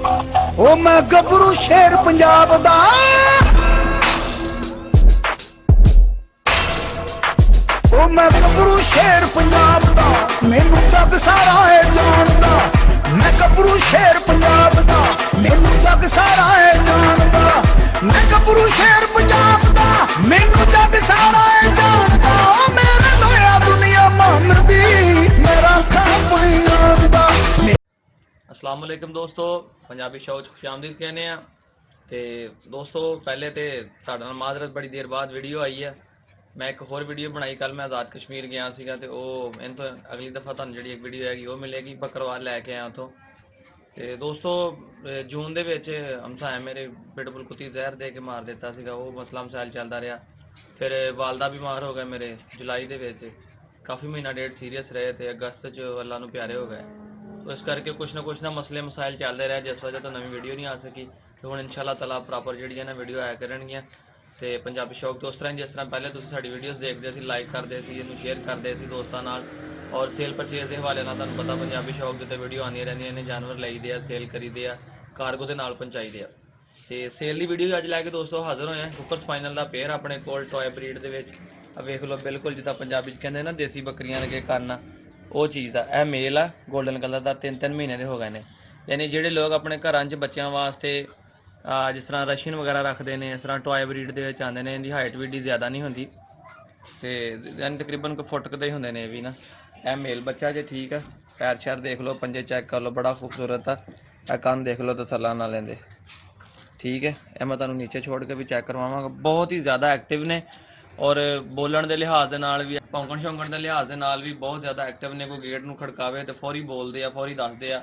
ओ मैं गबरू शेर पंजाब दा, ओ मैं गबरू शेर पंजाब दा, मैनू जग सारा है जानदा। मैं गबरू शेर पंजाब दा, मैनू जग सारा है जानदा। मैं गबरू शेर पंजाब दा, मैनू जग सारा है जानदा। ओ मेरे लोया दुनिया मन दी, मेरा काम पंजाब दा। अस्सलाम वालेकुम दोस्तों, पंजाबी शो खुशामदीद कहने आ। तो दोस्तों पहले तो तुहाडे नाल माजरत, बड़ी देर बाद वीडियो आई है। मैं एक होर वीडियो बनाई, कल मैं आज़ाद कश्मीर गया सीगा, तो इन तो अगली दफ़ा तुहानूं जिहड़ी एक वीडियो आएगी वो मिलेगी। बकरवाल लैके आया उत्थों। तो दोस्तों जून दे विच हमसाया मेरे पिटबुल कुत्ती जहर दे के मार दिता सीगा, वो मसला मसाइल चलता रहा। फिर वालदा बीमार हो गए मेरे जुलाई दे विच, काफ़ी महीना डेढ़ सीरीयस रहे थे। अगस्त च अल्लाह नूं प्यारे हो गए, तो इस करके कुछ ना मसले मसाइल चलते रहे, जिस वजह तो नवी वीडियो नहीं आ सकी। तो हुण इंशाअल्लाह ताला प्रॉपर जिहड़ियां ना वीडियो आया करनगियां। तो पंजाबी शौक तो उस तरह जिस तरह पहले तुसीं साडी वीडियोज़ देखते सी, लाइक करते सी, इहनूं शेयर करते सी दोस्तां नाल, और सेल परचेज के हवाले नाल तुहानूं पता पंजाबी शौक दे उत्ते वीडियो आउंदियां रहिंदियां ने। जानवर लईदे आ, सेल करीदे आ, कार्गो दे नाल पहुंचाईदे आ। तो सेल की वीडियो अज लैके दोस्तों हाज़र होए हैं। कुकर स्पाइनल का पेयर अपने कोल टॉय ब्रीड दे विच, वेख लो बिल्कुल जिद्दां पंजाबी च कहंदे ना देसी बकरियां लगे करना, वो चीज़ आ। यह मेल आ, गोल्डन कलर का, 3 महीने के हो गए हैं। यानी जोड़े लोग अपने घर च बच्चों वास्ते जिस तरह रशियन वगैरह रखते हैं, इस तरह टॉय ब्रीड के आते हैं। इनकी हाइट भी एडी ज़्यादा नहीं होंगी, तो यानी तकरीबन कोई फुट कदे होंगे ने भी ना। यह मेल बच्चा जे, ठीक है। पैर शैर देख लो, पंजे चैक कर लो, बड़ा खूबसूरत है। यह कान देख लो, तसल्ला ना लेंदे, ठीक है। यह मैं तुहानूं नीचे छोड़ के भी चैक करवावांगा। बहुत ही ज़्यादा एक्टिव ने, और बोलन के लिहाज के नाल भी, भौंकण शौंकण के लिहाज के नाल भी बहुत ज़्यादा एक्टिव ने। कोई गेट नूं खड़कावे तो फौरी बोलते हैं, फौरी दसदे आ।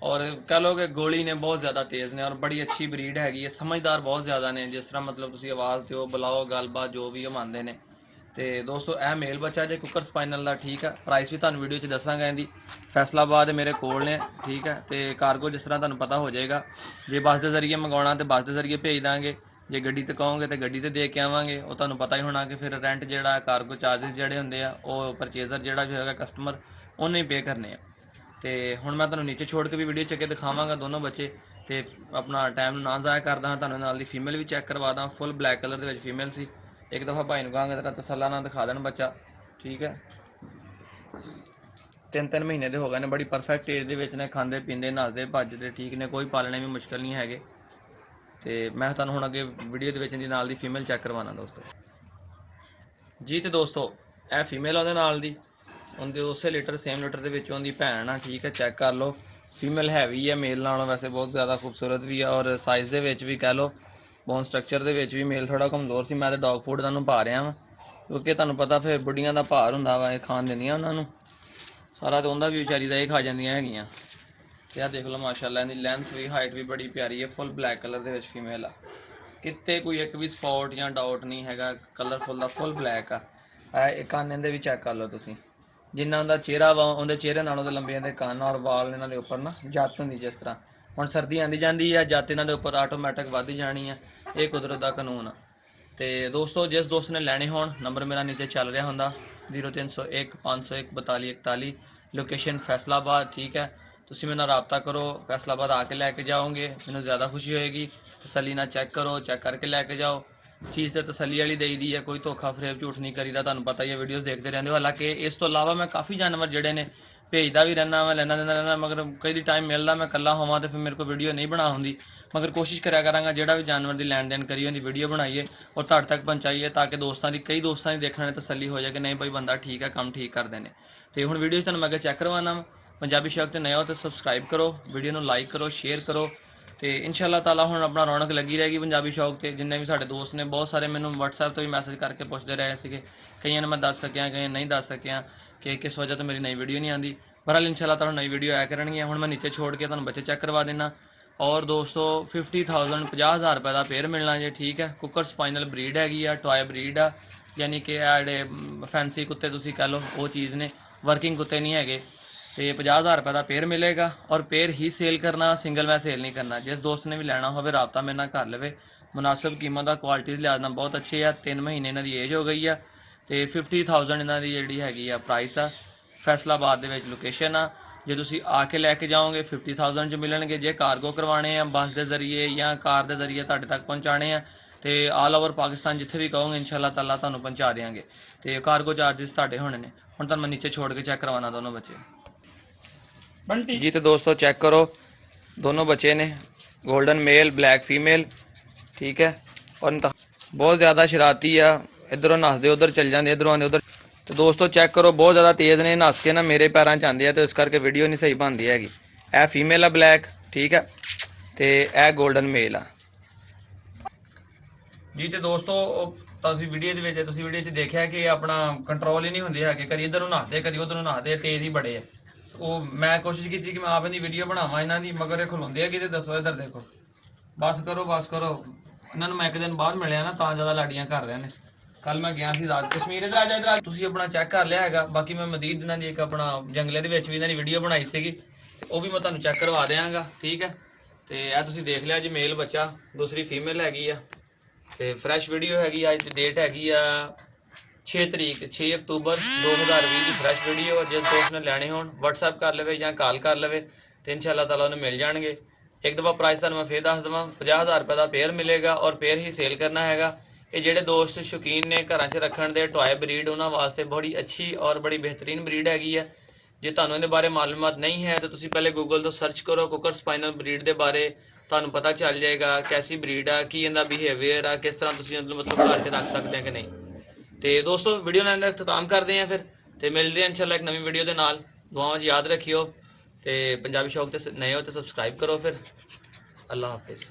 और कह लो कि गोली ने बहुत ज़्यादा तेज़ ने, और बड़ी अच्छी ब्रीड हैगी है। समझदार बहुत ज़्यादा ने, जिस तरह मतलब तुसीं आवाज़ दो, बुलाओ, गलबात जो भी मानते हैं। तो दोस्तों यह मेल बच्चा जे कुकर स्पाइनल का, ठीक है। प्राइस भी तुहानूं वीडियो दसांगा। इहदी फैसलाबाद मेरे कोल ने, ठीक है। तो कार्गो जिस तरह तुहानूं पता हो जाएगा, जे बस के जरिए मंगवाउणा तो बस के जरिए भेज देंगे, जे गड्डी ते कहोगे तो गड्डी ते दे के आवांगे। वो तुहानूं पता ही होना कि फिर रेंट जिहड़ा कार्गो चार्जिस जिहड़े हुंदे आ, वो परचेजर जिहड़ा भी होएगा कस्टमर, उन्हें ही पे करने आ। तो हुण मैं तुहानूं नीचे छोड़ के भी वीडियो चेक दिखावांगा दोनों बच्चे। तो अपना टाइम ना ज़ाया करदा, तुहानूं नाल दी फीमेल भी चेक करवा दा। फुल ब्लैक कलर दे विच फीमेल सी। एक दफ़ा भाई नूं कहांगे तेरा तसल्ला ना दिखा देण बच्चा, ठीक है। 3 महीने के हो गए ने, बड़ी परफेक्ट एज दे विच ने, खांदे पींदे नहाते भजदे ठीक ने, कोई पालने भी मुश्किल नहीं है। तो मैं तुहानूं हुण अगे वीडियो दे विच इहदी नाल दी फीमेल चेक करवाना दोस्तों जी। तो दोस्तों यह फीमेल उहदे नाल दी, उनके उसे लीटर सेम लीटर के विच उहदी भैन आ, ठीक है। चेक कर लो, फीमेल हैवी है मेल नालों, वैसे बहुत ज़्यादा खूबसूरत भी है। और साइज़ दे विच भी कह लो, बोन स्ट्रक्चर दे विच भी मेल थोड़ा कमज़ोर सी। मैं तो डॉग फूड तुहानूं पा रहा वां, क्योंकि तुहानूं पता फिर बुढ़ियां दा भार हुंदा वा, खाण दिंदियां उन्हां नूं सारा, तो उन्दा भी बेचारी दा ही खा जांदियां हैगियां। तो यह देख लो माशाल्लाह, इहदी लेंथ भी हाइट भी बड़ी प्यारी है। फुल ब्लैक कलर दे विच फीमेल आ, किते कोई एक भी स्पॉट या डाउट नहीं है। कलरफुल दा फुल ब्लैक आ। एक कान इहदे भी चेक कर लो तुसीं, जिन्ना उनका चेहरा वा, उनके चेहरे नालों तो लंबे इहदे कान, और वाल इन्हां दे उपर ना जत्त हुंदी। जिस तरह हुण सर्दी आंदी जांदी है, जत्त इन्हां दे उपर आटोमैटिक वध जानी है, ये कुदरत दा कानून आ। तो दोस्तों जिस दोस्त ने लैने होण, नंबर मेरा नीचे चल रहा होंदा, 0301 501 42 41, लोकेशन फैसलाबाद, ठीक है। तुसीं मेरे नाल राबता करो, फैसलाबाद आके लैके जाओगे, मैनूं ज़्यादा खुशी होएगी। तसल्ली नाल चेक करो, चेक करके लैके जाओ। चीज़ तो तसल्ली वाली देई दी है, कोई धोखा फरेब झूठ नहीं करीदा, तुहानूं पता ही है, वीडियोज़ देखते रहंदे हो। हालांकि इस तो इलावा मैं काफ़ी जानवर जिहड़े ने भेजदा भी रहना, मैं लैना देना रहना, मगर कई टाइम मिलदा मैं कल्ला होवां तो फिर मेरे को वीडियो नहीं बना हुंदी। मगर कोशिश करा करांगा जिहड़ा भी जानवर की लैन देन करिए उहदी वीडियो बनाइए और तुहाडे तक पहुँचाइए, ताकि दोस्तां दी, कई दोस्तां दी देखने तसल्ली हो जाए कि नहीं भाई बंदा ठीक है, काम ठीक करदे ने। तो हुण वीडियो तुहानूं मैं अगे चेक करवाना। पंजाबी शौक ते नए हो तो सबसक्राइब करो, वीडियो नूं लाइक करो, शेयर करो। तो इंशाअल्लाह ताला हुण अपना रौनक लगी रहेगी पंजाबी शौक ते। जिन्ने भी साडे दोस्त ने, बहुत सारे मैनूं WhatsApp तो भी मैसेज करके पुछदे रहे सीगे, कईयां नूं मैं दस सकिया, कईयां नहीं दस सकिया कि किस वजह तो मेरी नई वीडियो नहीं आती। बहरहाल इंशाअल्लाह ताला नई वीडियो आया करनगियां। हुण मैं नीचे छोड़ के तुहानूं बच्चे चेक करवा देना। और दोस्तों 50,000 50,000 रुपये का पेयर मिलना जे, ठीक है। कुकर स्पाइनल ब्रीड हैगी आ, टॉय ब्रीड आ, यानी कि जेह्ड़े फैंसी कुत्ते तुसीं कह लो वो चीज़ ने, वर्किंग कुत्ते नहीं हैगे। तो 50,000 रुपये का पेयर मिलेगा, और पेयर ही सेल करना, सिंगल मैं सेल नहीं करना। जिस दोस्त ने भी लेना हो राबता मेरे नाल कर लवे। मुनासिब कीमत का, क्वालिटी के लिहाज नाल बहुत अच्छे आ। 3 महीने इन्हां दी एज हो गई है। तो 50,000 इन्हां दी जिहड़ी हैगी आ प्राइस आ। फैसलाबाद दे विच लोकेशन आ। ਜੇ ਤੁਸੀਂ ਆ ਕੇ ਲੈ ਕੇ ਜਾਓਗੇ 50,000 ਚ ਮਿਲਣਗੇ। ਜੇ ਕਾਰਗੋ ਕਰਵਾਣੇ ਆ ਬੱਸ ਦੇ ਜ਼ਰੀਏ ਜਾਂ ਕਾਰ ਦੇ ਜ਼ਰੀਏ ਤੁਹਾਡੇ ਤੱਕ ਪਹੁੰਚਾਣੇ ਆ ਤੇ ਆਲ ਓਵਰ ਪਾਕਿਸਤਾਨ ਜਿੱਥੇ ਵੀ ਕਹੋਗੇ ਇਨਸ਼ਾਅੱਲਾ ਤਾਲਾ ਤੁਹਾਨੂੰ ਪਹੁੰਚਾ ਦੇਵਾਂਗੇ ਤੇ ਕਾਰਗੋ ਚਾਰजेस ਤੁਹਾਡੇ ਹੋਣੇ ਨੇ। ਹੁਣ ਤੁਹਾਨੂੰ ਮੈਂ ਨੀਚੇ ਛੋੜ ਕੇ ਚੈੱਕ ਕਰਵਾਉਣਾ ਦੋਨੋਂ ਬੱਚੇ बंटी जी। तो दोस्तों चेक करो, दोनों बच्चे ने गोल्डन मेल ब्लैक फीमेल, ठीक है। और बहुत ज़्यादा शरारती आ, इधरों नसते उधर चल जाते, इधरों आते उधर। तो दोस्तों चेक करो बहुत ज़्यादा तेज़ ने, नस के ना मेरे पैरों च आते हैं तो इस करके वीडियो नहीं सही बनती हैगी। यह फीमेल है ब्लैक, ठीक है, तो यह गोल्डन मेल आ जी। तो दोस्तों वीडियो वीडियो देखा कि अपना कंट्रोल ही नहीं होंगे है, कभी इधरों नसते कभी उधरों नसते, तेज़ ही बड़े है। ਉਹ ਮੈਂ ਕੋਸ਼ਿਸ਼ ਕੀਤੀ ਕਿ ਮੈਂ ਆਪ ਇਹਦੀ ਵੀਡੀਓ ਬਣਾਵਾਂ ਇਹਨਾਂ ਦੀ, ਮਗਰ ਇਹ ਖਲੋਂਦੇ ਆ ਕਿਤੇ। ਦੱਸੋ ਇੱਧਰ ਦੇਖੋ, ਬਸ ਕਰੋ ਬਸ ਕਰੋ। ਇਹਨਾਂ ਨੂੰ ਮੈਂ ਇੱਕ ਦਿਨ ਬਾਅਦ ਮਿਲਿਆ ਨਾ ਤਾਂ ਜ਼ਿਆਦਾ ਲਾਡੀਆਂ ਕਰ ਰਹੇ ਨੇ। ਕੱਲ ਮੈਂ ਗਿਆ ਸੀ ਆਜ਼ਾਦ ਕਸ਼ਮੀਰ, ਇੱਧਰ ਆ ਜਾ ਇੱਧਰ। ਤੁਸੀਂ ਆਪਣਾ ਚੈੱਕ ਕਰ ਲਿਆ ਹੈਗਾ। ਬਾਕੀ ਮੈਂ ਮਜ਼ੀਦ ਇਹਨਾਂ ਦੀ ਇੱਕ ਆਪਣਾ ਜੰਗਲੇ ਦੇ ਵਿੱਚ ਵੀ ਇਹਨਾਂ ਦੀ ਵੀਡੀਓ ਬਣਾਈ ਸੀਗੀ, ਉਹ ਵੀ ਮੈਂ ਤੁਹਾਨੂੰ ਚੈੱਕ ਕਰਵਾ ਦਿਆਂਗਾ, ਠੀਕ ਹੈ। ਤੇ ਇਹ ਤੁਸੀਂ ਦੇਖ ਲਿਆ ਜੀ ਮੇਲ ਬੱਚਾ, ਦੂਸਰੀ ਫੀਮੇਲ ਹੈਗੀ ਆ ਤੇ ਫਰੈਸ਼ ਵੀਡੀਓ ਹੈਗੀ। ਅੱਜ ਦੀ ਡੇਟ ਹੈਗੀ ਆ 6 ਤਰੀਕ 6 ਅਕਤੂਬਰ 2020 ਦੀ ਫਰੈਸ਼ ਵੀਡੀਓ। ਜਿਸ ਦੋਸਤ ਨੇ ਲੈਣੇ ਹੋਣ WhatsApp ਕਰ ਲਵੇ ਜਾਂ ਕਾਲ ਕਰ ਲਵੇ ਤੇ ਇਨਸ਼ਾਅੱਲਾ ਤਾਲਾ ਉਹਨੂੰ ਮਿਲ ਜਾਣਗੇ। ਇੱਕ ਦਫਾ ਪ੍ਰਾਈਸ ਤੁਹਾਨੂੰ ਮੈਂ ਫੇਰ ਦੱਸ ਦਵਾਂ, 50,000 ਰੁਪਏ ਦਾ ਪੇਅਰ ਮਿਲੇਗਾ ਔਰ ਪੇਅਰ ਹੀ ਸੇਲ ਕਰਨਾ ਹੈਗਾ। ਇਹ ਜਿਹੜੇ ਦੋਸਤ ਸ਼ੌਕੀਨ ਨੇ ਘਰਾਂ 'ਚ ਰੱਖਣ ਦੇ ਟੋਏ ਬਰੀਡ, ਉਹਨਾਂ ਵਾਸਤੇ ਬੜੀ ਅੱਛੀ ਔਰ ਬੜੀ ਬਿਹਤਰੀਨ ਬਰੀਡ ਹੈਗੀ ਹੈ। ਜੇ ਤੁਹਾਨੂੰ ਇਹਦੇ ਬਾਰੇ ਮਾਲੂਮਾਤ ਨਹੀਂ ਹੈ ਤਾਂ ਤੁਸੀਂ ਪਹਿਲੇ ਗੂਗਲ ਤੋਂ ਸਰਚ ਕਰੋ ਕੁੱਕਰ ਸਪਾਈਨਲ ਬਰੀਡ ਦੇ ਬਾਰੇ, ਤੁਹਾਨੂੰ ਪਤਾ ਚੱਲ ਜਾਏਗਾ ਕੈਸੀ ਬਰੀਡ ਆ, ਕੀ ਇਹਦਾ ਬਿਹੇਵੀਅਰ ਆ, ਕਿਸ ਤਰ੍ਹਾਂ ਤੁਸੀਂ ਇਹਨੂੰ ਮਤਲਬ ਘਰ 'ਚ ਰੱਖ ਸਕਦੇ ਆ ਕਿ ਨਹੀਂ। ਤੇ ਦੋਸਤੋ ਵੀਡੀਓ ਨਾਲ ਇਖਤਤਾਮ ਕਰਦੇ ਆ ਫਿਰ ਤੇ ਮਿਲਦੇ ਆ ਇਨਸ਼ਾਅੱਲਾ ਇੱਕ ਨਵੀਂ ਵੀਡੀਓ ਦੇ ਨਾਲ। ਦੁਆਵਾਂ 'ਚ ਯਾਦ ਰੱਖਿਓ ਤੇ ਪੰਜਾਬੀ ਸ਼ੌਕ ਤੇ ਨਏ ਹੋ ਤੇ ਸਬਸਕ੍ਰਾਈਬ ਕਰੋ। ਫਿਰ ਅੱਲਾ ਹਾਫਿਜ਼।